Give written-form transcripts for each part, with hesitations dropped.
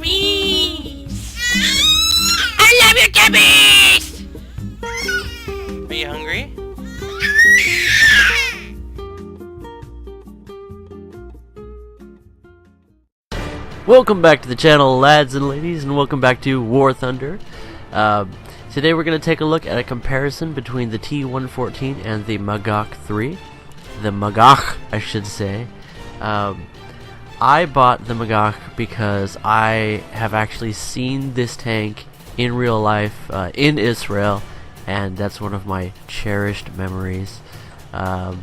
Guppies! I love you, Guppies! Are you hungry? Welcome back to the channel, lads and ladies, and welcome back to War Thunder. Today we're going to take a look at a comparison between the T-114 and the Magach 3. The Magach, I should say. I bought the Magach because I have actually seen this tank in real life in Israel, and that's one of my cherished memories. Yeah,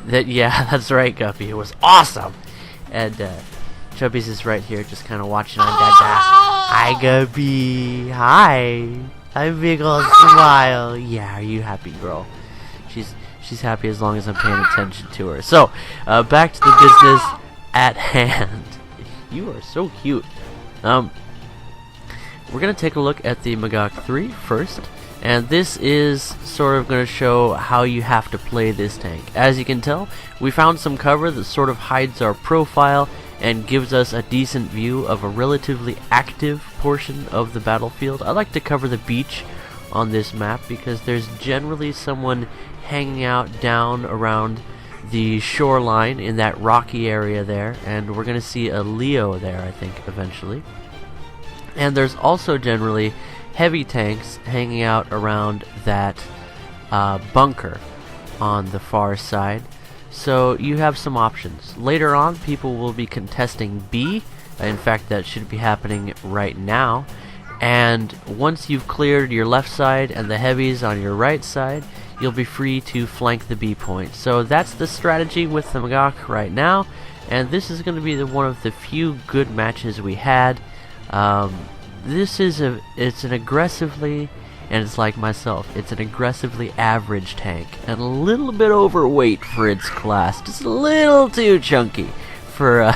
that's right, Guppy. It was awesome! And Chubby's is right here, just kind of watching on Dada. Hi, Guppy. Hi. Hi, big old smile. Yeah, are you happy, girl? She's happy as long as I'm paying attention to her. So, back to the business at hand. You are so cute. We're gonna take a look at the Magach 3 first, and this is sort of gonna show how you have to play this tank. As you can tell, we found some cover that sort of hides our profile and gives us a decent view of a relatively active portion of the battlefield. I like to cover the beach on this map because there's generally someone hanging out down around the shoreline in that rocky area there, and we're going to see a Leo there, I think, eventually. And there's also generally heavy tanks hanging out around that bunker on the far side. So you have some options. Later on, people will be contesting B. In fact, that should be happening right now. And once you've cleared your left side and the heavies on your right side, you'll be free to flank the B point. So that's the strategy with the Magach right now. And this is going to be one of the few good matches we had. It's an aggressively, and it's like myself, it's an aggressively average tank, and a little bit overweight for its class, just a little too chunky for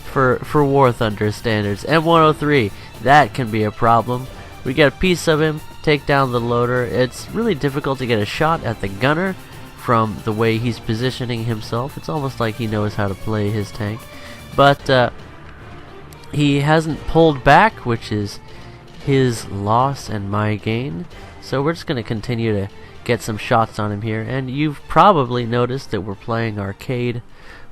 for War Thunder standards. M103, that can be a problem. We get a piece of him, take down the loader. It's really difficult to get a shot at the gunner from the way he's positioning himself. It's almost like he knows how to play his tank, but he hasn't pulled back, which is his loss and my gain. So we're just going to continue to get some shots on him here, and you've probably noticed that we're playing arcade,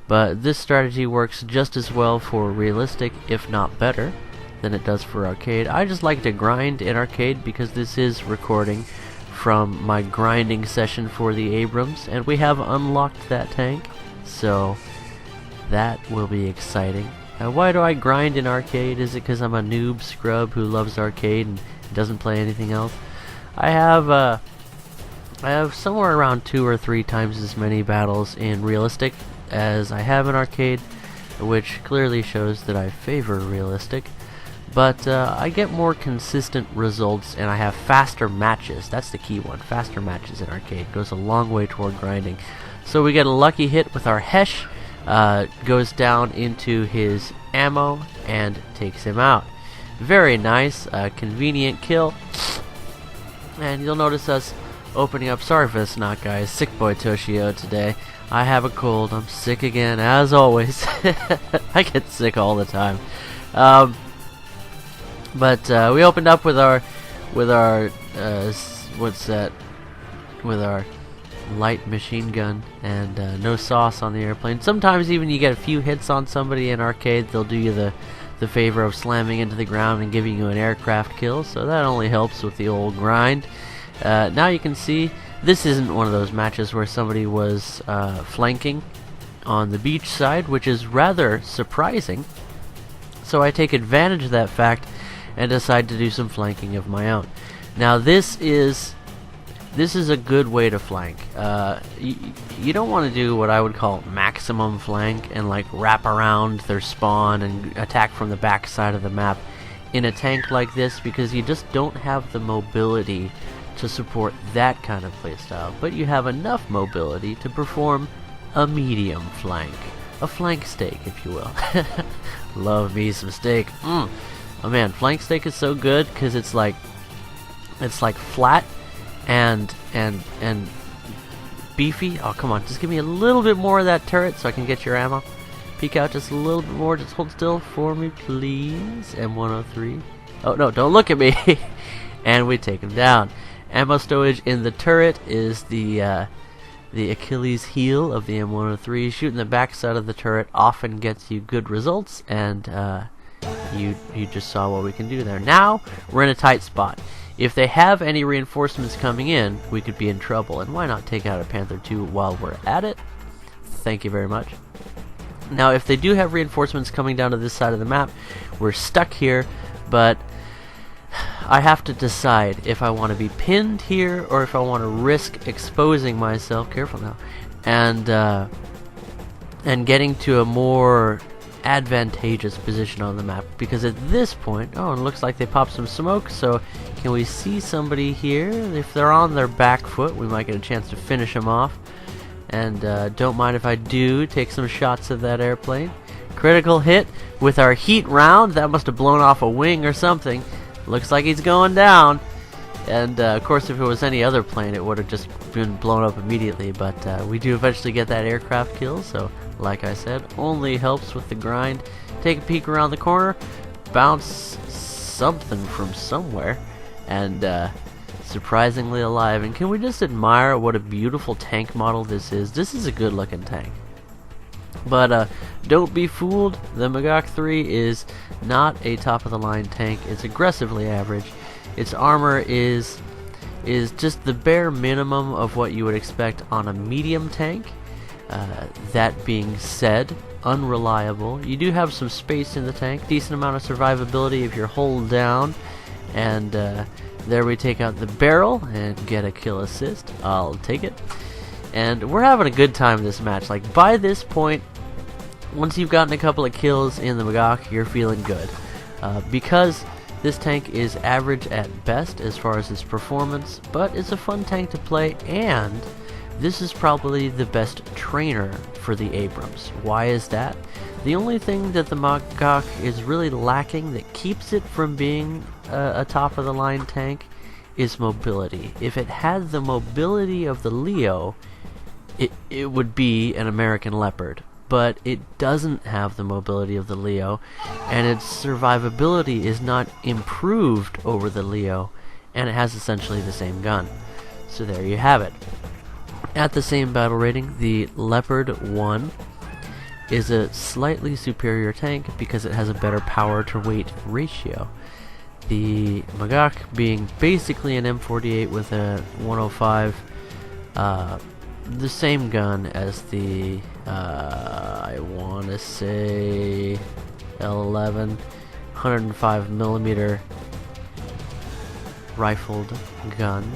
but this strategy works just as well for realistic, if not better, than it does for arcade. I just like to grind in arcade because this is recording from my grinding session for the Abrams, and we have unlocked that tank, so that will be exciting. Why do I grind in arcade? Is it because I'm a noob scrub who loves arcade and doesn't play anything else? I have somewhere around 2 or 3 times as many battles in realistic as I have in arcade, which clearly shows that I favor realistic. But I get more consistent results, and I have faster matches. That's the key one. Faster matches in arcade goes a long way toward grinding. So we get a lucky hit with our Hesh. Goes down into his ammo and takes him out. Very nice, convenient kill. And you'll notice us opening up. Sorry for the snot, guys. Sick boy Toshio today. I have a cold. I'm sick again, as always. I get sick all the time. But we opened up with our what's that? With our light machine gun, and no sauce on the airplane. Sometimes even you get a few hits on somebody in arcade, they'll do you the favor of slamming into the ground and giving you an aircraft kill, so that only helps with the old grind. Now you can see this isn't one of those matches where somebody was flanking on the beach side, which is rather surprising, so I take advantage of that fact and decide to do some flanking of my own. Now this is a good way to flank. You don't want to do what I would call maximum flank and like wrap around their spawn and attack from the back side of the map in a tank like this, because you just don't have the mobility to support that kind of playstyle. But you have enough mobility to perform a medium flank. A flank steak, if you will. Love me some steak. Oh man, flank steak is so good because it's like flat and beefy. Oh, come on, just give me a little bit more of that turret so I can get your ammo. Peek out just a little bit more. Just hold still for me, please. M103. Oh, no, don't look at me. And we take him down. Ammo stowage in the turret is the Achilles heel of the M103. Shooting the backside of the turret often gets you good results, and you just saw what we can do there. Now, we're in a tight spot. If they have any reinforcements coming in, we could be in trouble, and why not take out a Panther II while we're at it? Thank you very much. Now, if they do have reinforcements coming down to this side of the map, we're stuck here, but I have to decide if I want to be pinned here or if I want to risk exposing myself, careful now, and getting to a more advantageous position on the map. Because at this point, oh, it looks like they popped some smoke, so can we see somebody here? If they're on their back foot, we might get a chance to finish them off. And don't mind if I do take some shots of that airplane. Critical hit with our heat round. That must have blown off a wing or something. Looks like he's going down. And of course, if it was any other plane, it would have just been blown up immediately. But we do eventually get that aircraft kill. So, like I said, only helps with the grind. Take a peek around the corner, bounce something from somewhere, and surprisingly alive. And can we just admire what a beautiful tank model this is? This is a good looking tank. But don't be fooled, the Magach 3 is not a top of the line tank. It's aggressively average. Its armor is just the bare minimum of what you would expect on a medium tank. That being said, unreliable. You do have some space in the tank, decent amount of survivability if you're hull down, and there we take out the barrel and get a kill assist. I'll take it. And we're having a good time in this match. Like, by this point, once you've gotten a couple of kills in the Magach, you're feeling good. Because this tank is average at best as far as its performance, but it's a fun tank to play, and this is probably the best trainer for the Abrams. Why is that? The only thing that the Magach is really lacking that keeps it from being a top-of-the-line tank is mobility. If it had the mobility of the Leo, it would be an American Leopard. But it doesn't have the mobility of the Leo, and its survivability is not improved over the Leo, and it has essentially the same gun. So there you have it. At the same battle rating, the Leopard 1 is a slightly superior tank because it has a better power to weight ratio. The Magach being basically an M48 with a 105, the same gun as the I want to say L11 105mm rifled gun.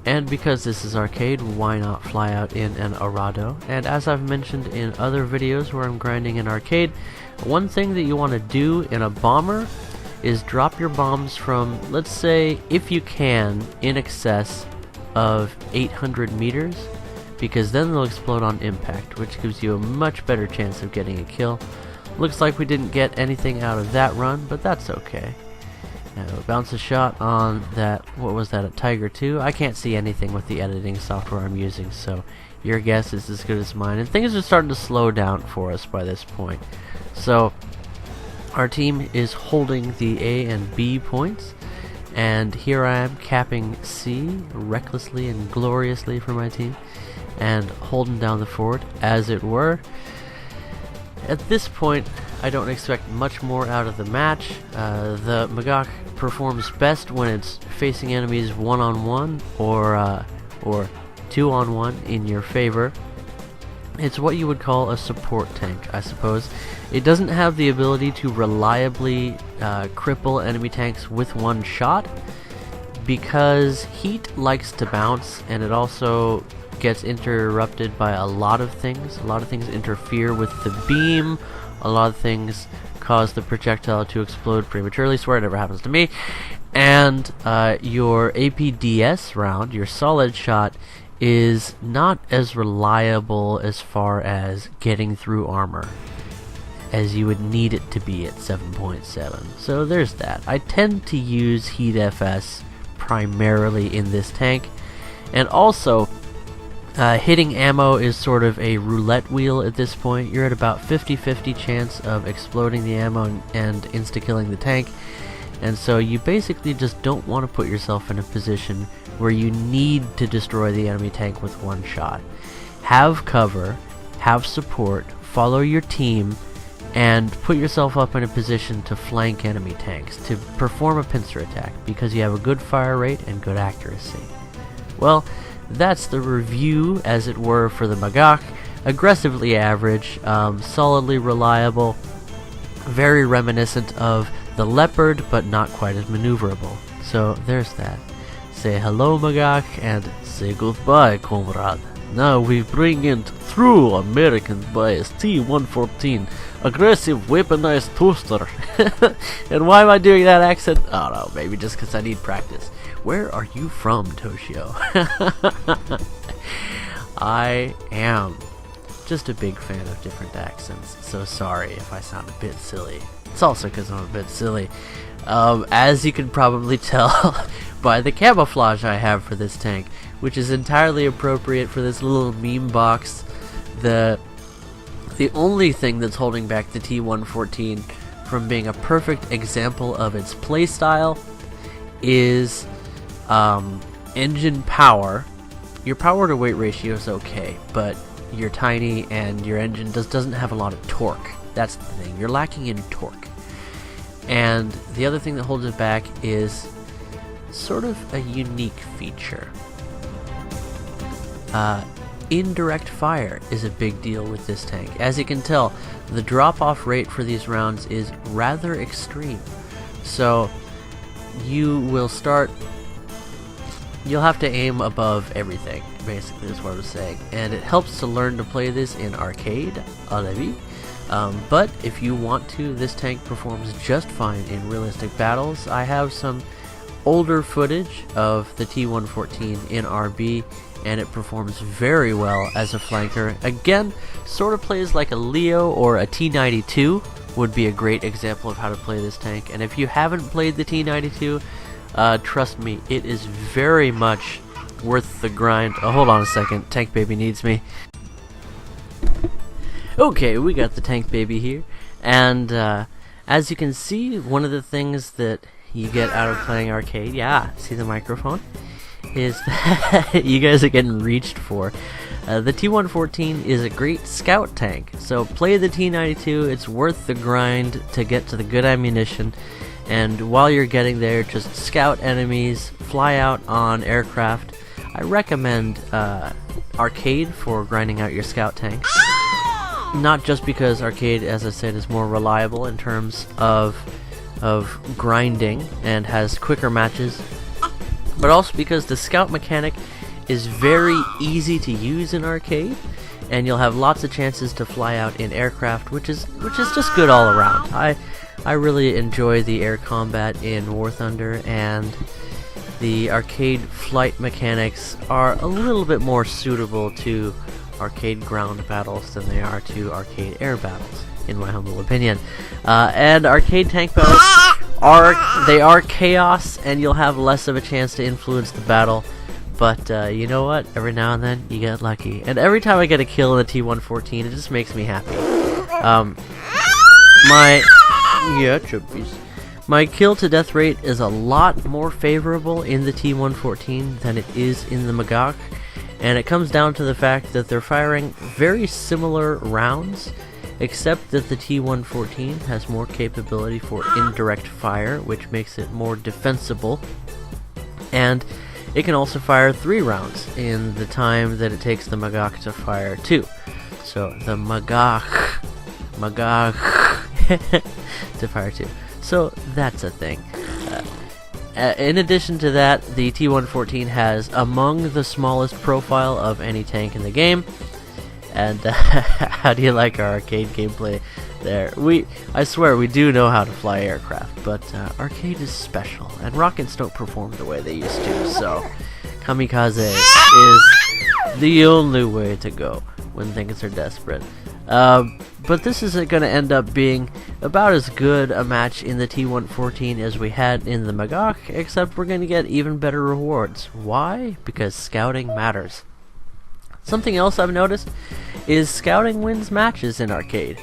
And because this is arcade, why not fly out in an Arado? And as I've mentioned in other videos where I'm grinding in arcade, one thing that you want to do in a bomber is drop your bombs from, let's say, if you can, in excess of 800 meters, because then they'll explode on impact, which gives you a much better chance of getting a kill. Looks like we didn't get anything out of that run, but that's okay. Now, bounce a shot on that, what was that, a Tiger 2? I can't see anything with the editing software I'm using, so your guess is as good as mine. And things are starting to slow down for us by this point. So, our team is holding the A and B points, and here I am capping C recklessly and gloriously for my team, and holding down the fort, as it were. At this point, I don't expect much more out of the match. The Magach performs best when it's facing enemies one-on-one or 2-on-1 in your favor. It's what you would call a support tank, I suppose. It doesn't have the ability to reliably cripple enemy tanks with one shot, because heat likes to bounce, and it also gets interrupted by a lot of things. A lot of things interfere with the beam. A lot of things cause the projectile to explode prematurely. Swear it never happens to me. And your APDS round, your solid shot, is not as reliable as far as getting through armor as you would need it to be at 7.7. So there's that. I tend to use Heat FS primarily in this tank, and also Hitting ammo is sort of a roulette wheel at this point. You're at about 50-50 chance of exploding the ammo and insta-killing the tank. And so you basically just don't want to put yourself in a position where you need to destroy the enemy tank with one shot. Have cover, have support, follow your team, and put yourself up in a position to flank enemy tanks, to perform a pincer attack, because you have a good fire rate and good accuracy. Well, that's the review, as it were, for the Magach. Aggressively average, solidly reliable, very reminiscent of the Leopard, but not quite as maneuverable. So there's that. Say hello, Magach, and say goodbye, comrade. Now we bring in true American bias T-114, aggressive weaponized toaster. And why am I doing that accent? I don't know, maybe just because I need practice. Where are you from, Toshio? I am just a big fan of different accents, so sorry if I sound a bit silly. It's also because I'm a bit silly. As you can probably tell by the camouflage I have for this tank, which is entirely appropriate for this little meme box. The only thing that's holding back the T-114 from being a perfect example of its playstyle is engine power. Your power to weight ratio is okay, but you're tiny and your engine doesn't have a lot of torque. That's the thing. You're lacking in torque. And the other thing that holds it back is sort of a unique feature. Indirect fire is a big deal with this tank. As you can tell, the drop-off rate for these rounds is rather extreme. So you'll have to aim above everything, basically, is what I was saying. And it helps to learn to play this in arcade, à la vie. But if you want to, this tank performs just fine in realistic battles. I have some older footage of the T-114 in RB, and it performs very well as a flanker. Again, sort of plays like a Leo or a T-92 would be a great example of how to play this tank. And if you haven't played the T-92, trust me, it is very much worth the grind. Oh, hold on a second, Tank Baby needs me. Okay, we got the Tank Baby here, and as you can see, one of the things that you get out of playing arcade, yeah, see the microphone, is that you guys are getting reached for. The T-114 is a great scout tank, so play the T-92, it's worth the grind to get to the good ammunition, and while you're getting there, just scout enemies, fly out on aircraft. I recommend arcade for grinding out your scout tank. Not just because arcade, as I said, is more reliable in terms of grinding and has quicker matches, but also because the scout mechanic is very easy to use in arcade, and you'll have lots of chances to fly out in aircraft, which is just good all around. I really enjoy the air combat in War Thunder, and the arcade flight mechanics are a little bit more suitable to arcade ground battles than they are to arcade air battles, in my humble opinion. And arcade tank battles are chaos, and you'll have less of a chance to influence the battle. But you know what? Every now and then you get lucky, and every time I get a kill in the T-114, it just makes me happy. My kill to death rate is a lot more favorable in the T-114 than it is in the Magach. And it comes down to the fact that they're firing very similar rounds, except that the T-114 has more capability for indirect fire, which makes it more defensible. And it can also fire 3 rounds in the time that it takes the Magach to fire 2. So the Magach to fire 2. So that's a thing. In addition to that, the T-114 has among the smallest profile of any tank in the game. And how do you like our arcade gameplay there? I swear we do know how to fly aircraft, but arcade is special, and rockets don't perform the way they used to, so kamikaze is the only way to go when things are desperate. But this is going to end up being about as good a match in the T-114 as we had in the Magach, except we're going to get even better rewards. Why? Because scouting matters. Something else I've noticed is scouting wins matches in arcade.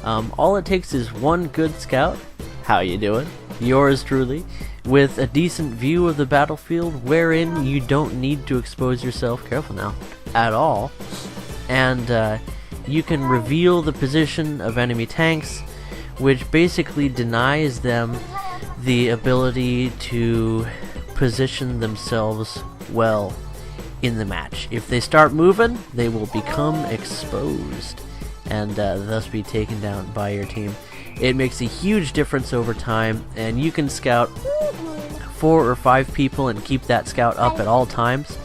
All it takes is one good scout, how you doing, yours truly, with a decent view of the battlefield wherein you don't need to expose yourself, careful now, at all, and you can reveal the position of enemy tanks, which basically denies them the ability to position themselves well in the match. If they start moving, they will become exposed and thus be taken down by your team. It makes a huge difference over time, and you can scout 4 or 5 people and keep that scout up at all times,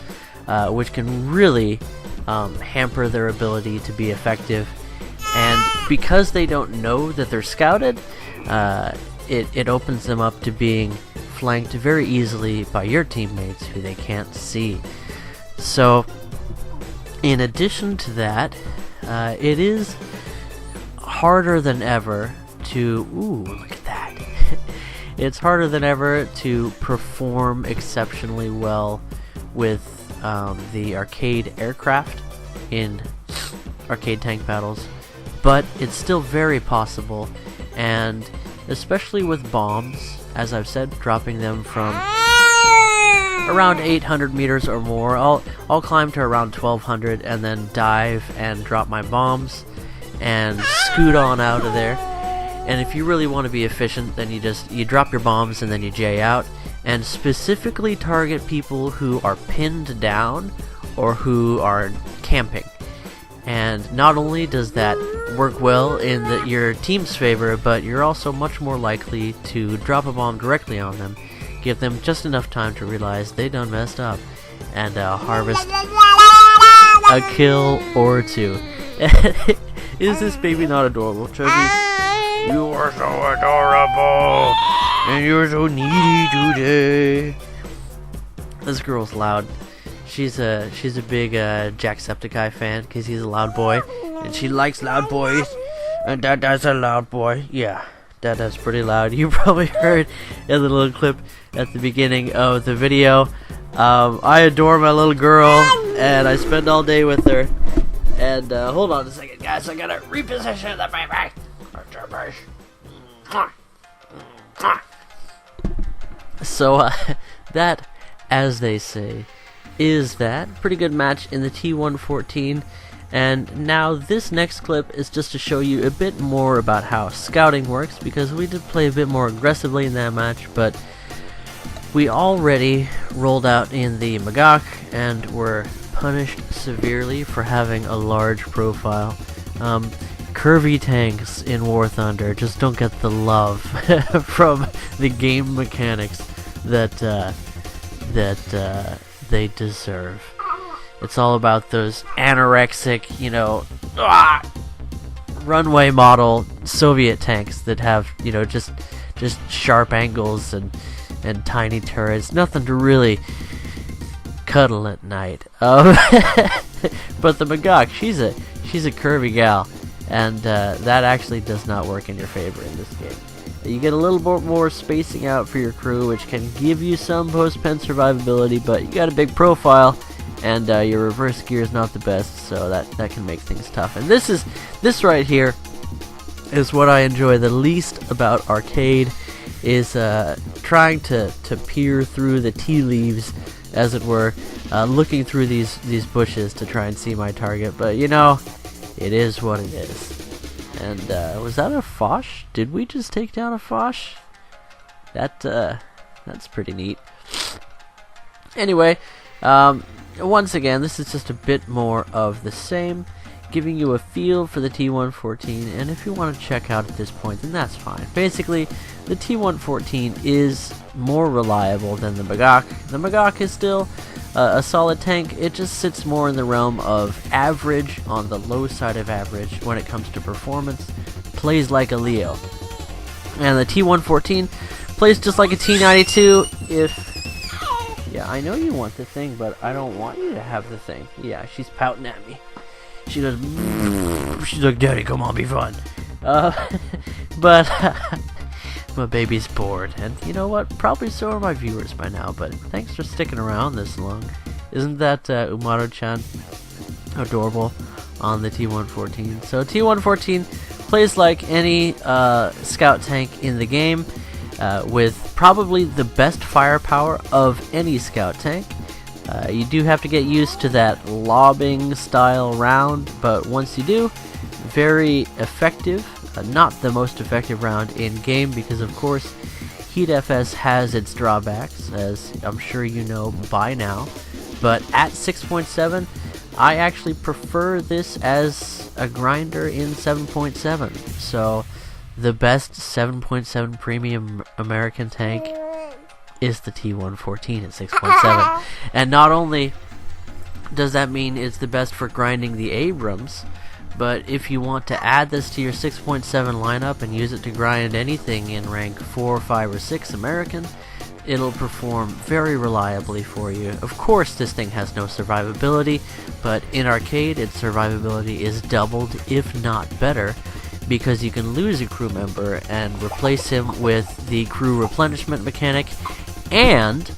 which can really hamper their ability to be effective. And because they don't know that they're scouted, it opens them up to being flanked very easily by your teammates who they can't see. So in addition to that, it is harder than ever to look at that. It's harder than ever to perform exceptionally well with the arcade aircraft in arcade tank battles, but it's still very possible, and especially with bombs, as I've said, dropping them from around 800 meters or more. I'll climb to around 1200 and then dive and drop my bombs and scoot on out of there. And if you really want to be efficient, then you drop your bombs and then you J out, and specifically target people who are pinned down or who are camping. And not only does that work well in your team's favor, but you're also much more likely to drop a bomb directly on them, give them just enough time to realize they done messed up, and harvest a kill or two. Is this baby not adorable, Chubby? You are so adorable, and you're so needy today. This girl's loud. She's a big Jacksepticeye fan because he's a loud boy, and she likes loud boys. And Dada's a loud boy. Yeah, Dada's pretty loud. You probably heard in the little clip at the beginning of the video. I adore my little girl, and I spend all day with her. And hold on a second, guys. I gotta reposition the baby. So that, as they say, is that pretty good match in the T114. And now this next clip is just to show you a bit more about how scouting works, because we did play a bit more aggressively in that match, but we already rolled out in the Magach and were punished severely for having a large profile. Curvy tanks in War Thunder just don't get the love from the game mechanics that they deserve. It's all about those anorexic, runway model Soviet tanks that have, just sharp angles and tiny turrets. Nothing to really cuddle at night. But the Magach, she's a curvy gal, and that actually does not work in your favor in this game. You get a little bit more spacing out for your crew, which can give you some post-pen survivability, but you got a big profile, and your reverse gear is not the best, so that can make things tough. And this right here is what I enjoy the least about arcade, is trying to peer through the tea leaves, as it were, looking through these bushes to try and see my target. But it is what it is. And was that a Foch? Did we just take down a Foch? That's pretty neat. Anyway, once again, this is just a bit more of the same, giving you a feel for the T114, and if you want to check out at this point, then that's fine. Basically, the T114 is more reliable than the Magach. The Magach is still a solid tank. It just sits more in the realm of average, on the low side of average when it comes to performance. Plays like a Leo. And the T114 plays just like a T92 if... Yeah, I know you want the thing, but I don't want you to have the thing. Yeah, she's pouting at me. She goes... She's like, Daddy, come on, be fun. But... my baby's bored, and you know what? Probably so are my viewers by now, but thanks for sticking around this long. Isn't that Umaru-chan? adorable on the T114. So T114 plays like any scout tank in the game, with probably the best firepower of any scout tank. You do have to get used to that lobbing style round, but once you do, very effective. Not the most effective round in game because, of course, Heat FS has its drawbacks, as I'm sure you know by now. But at 6.7, I actually prefer this as a grinder in 7.7. So the best 7.7 premium American tank is the T114 at 6.7. And not only does that mean it's the best for grinding the Abrams, but if you want to add this to your 6.7 lineup and use it to grind anything in rank 4, 5, or 6 American, it'll perform very reliably for you. Of course, this thing has no survivability, but in arcade, its survivability is doubled, if not better, because you can lose a crew member and replace him with the crew replenishment mechanic. And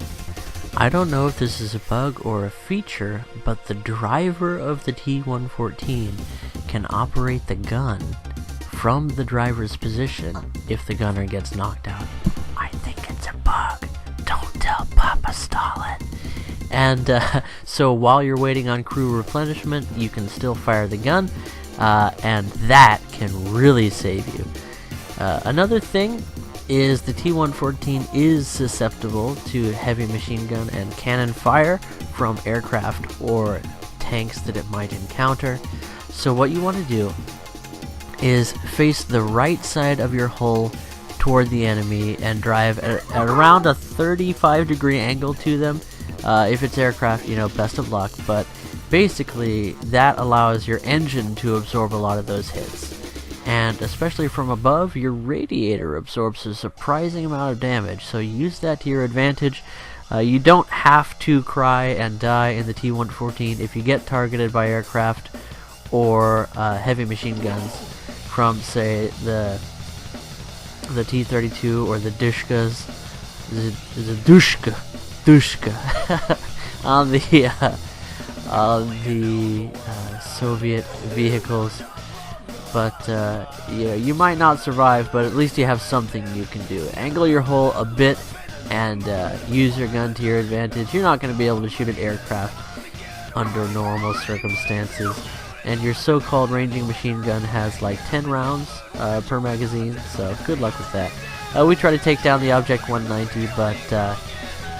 I don't know if this is a bug or a feature, but the driver of the T114 can operate the gun from the driver's position if the gunner gets knocked out. I think it's a bug. Don't tell Papa Stalin. And so while you're waiting on crew replenishment, you can still fire the gun, and that can really save you. Another thing is the T114 is susceptible to heavy machine gun and cannon fire from aircraft or tanks that it might encounter. So what you want to do is face the right side of your hull toward the enemy and drive at around a 35-degree angle to them. If it's aircraft, you know, best of luck, but basically that allows your engine to absorb a lot of those hits. And especially from above, your radiator absorbs a surprising amount of damage, so use that to your advantage. You don't have to cry and die in the T114 if you get targeted by aircraft or heavy machine guns from, say, the T-32 or the Dushkas, the Dushka on the Soviet vehicles. But yeah, you might not survive, but at least you have something you can do. Angle your hull a bit and use your gun to your advantage. You're not going to be able to shoot an aircraft under normal circumstances. And your so-called ranging machine gun has like 10 rounds per magazine, so good luck with that. We try to take down the Object 190, but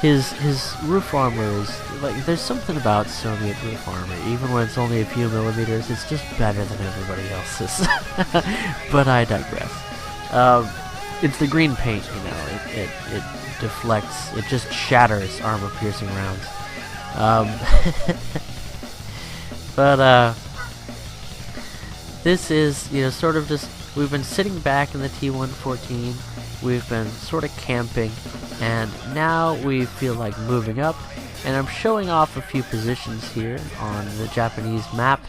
his roof armor is like, there's something about Soviet roof armor, even when it's only a few millimeters, it's just better than everybody else's. But I digress. It's the green paint, you know, it deflects, it just shatters armor-piercing rounds. But this is, you know, sort of just, we've been sitting back in the T114, we've been sort of camping, and now we feel like moving up, and I'm showing off a few positions here on the Japanese map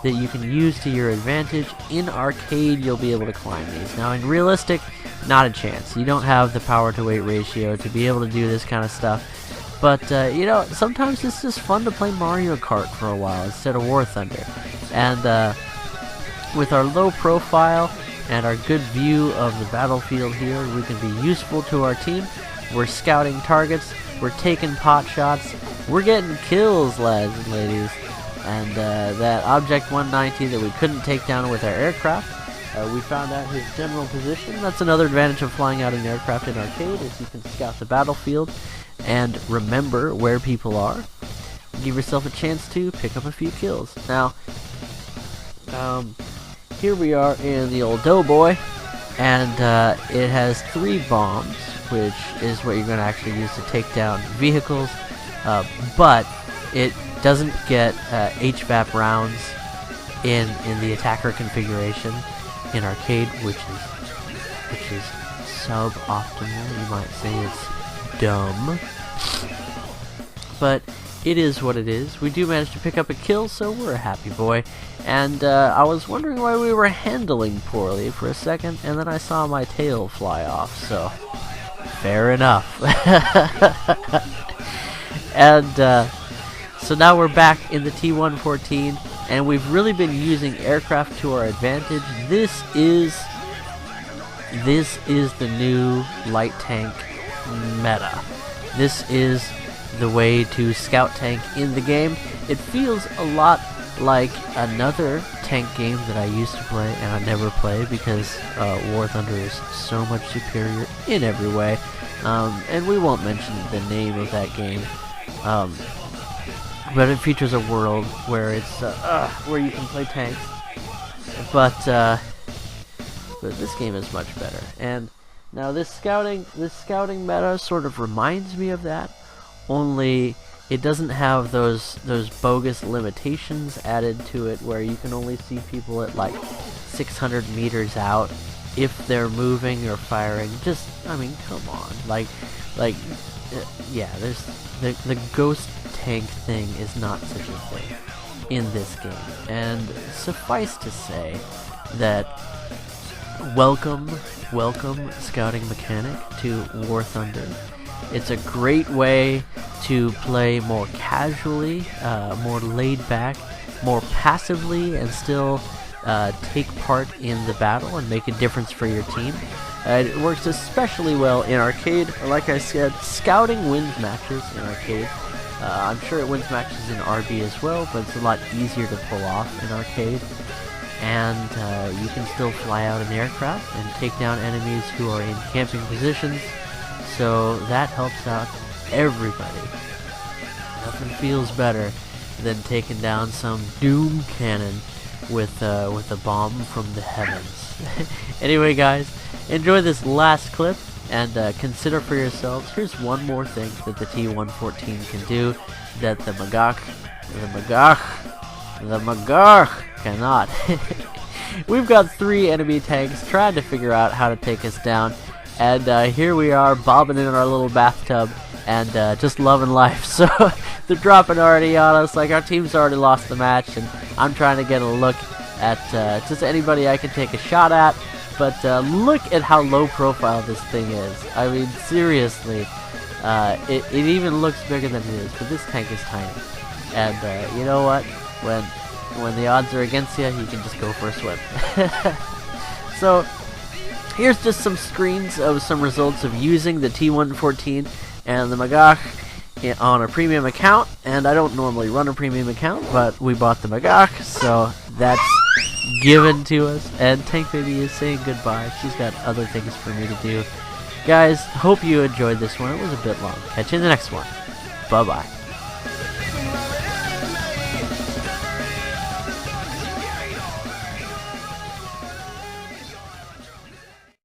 that you can use to your advantage. In arcade, you'll be able to climb these. Now in realistic, not a chance. You don't have the power to weight ratio to be able to do this kind of stuff. But, you know, sometimes it's just fun to play Mario Kart for a while instead of War Thunder. And with our low profile and our good view of the battlefield here, we can be useful to our team. We're scouting targets, we're taking pot shots, we're getting kills, lads and ladies. And that Object 190 that we couldn't take down with our aircraft, we found out his general position. That's another advantage of flying out an aircraft in arcade, is you can scout the battlefield and remember where people are. Give yourself a chance to pick up a few kills. Now, here we are in the old Doughboy, and it has 3 bombs, which is what you're going to actually use to take down vehicles, but it doesn't get HVAP rounds in the attacker configuration in arcade, which is suboptimal. You might say it's dumb, but it is what it is. We do manage to pick up a kill, so we're a happy boy. And I was wondering why we were handling poorly for a second, and then I saw my tail fly off, so fair enough. And so now we're back in the T114, and we've really been using aircraft to our advantage. This is the new light tank meta. This is the way to scout tank in the game. It feels a lot like another tank game that I used to play and I never play because War Thunder is so much superior in every way. And we won't mention the name of that game. But it features a world where it's where you can play tanks. But this game is much better. And now this scouting meta sort of reminds me of that, only it doesn't have those bogus limitations added to it where you can only see people at like 600 meters out if they're moving or firing. Just, I mean, come on. Yeah, there's the ghost tank thing is not such a thing in this game. And suffice to say that welcome scouting mechanic to War Thunder. It's a great way to play more casually, more laid back, more passively, and still take part in the battle and make a difference for your team. It works especially well in arcade. Like I said, scouting wins matches in arcade. I'm sure it wins matches in RB as well, but it's a lot easier to pull off in arcade. And you can still fly out an aircraft and take down enemies who are in camping positions. So that helps out everybody. Nothing feels better than taking down some doom cannon with a bomb from the heavens. Anyway, guys, enjoy this last clip and consider for yourselves. Here's one more thing that the T-114 can do that the Magach cannot. We've got 3 enemy tanks trying to figure out how to take us down, and here we are bobbing in our little bathtub and just loving life. So they're dropping already on us, like our team's already lost the match, and I'm trying to get a look at just anybody I can take a shot at. But look at how low profile this thing is. I mean, seriously, it even looks bigger than it is, but this tank is tiny. And you know what? When the odds are against you, you can just go for a swim. So here's just some screens of some results of using the T-114 and the Magach on a premium account. And I don't normally run a premium account, but we bought the Magach, so that's given to us. And Tank Baby is saying goodbye. She's got other things for me to do. Guys, hope you enjoyed this one. It was a bit long. Catch you in the next one. Bye-bye.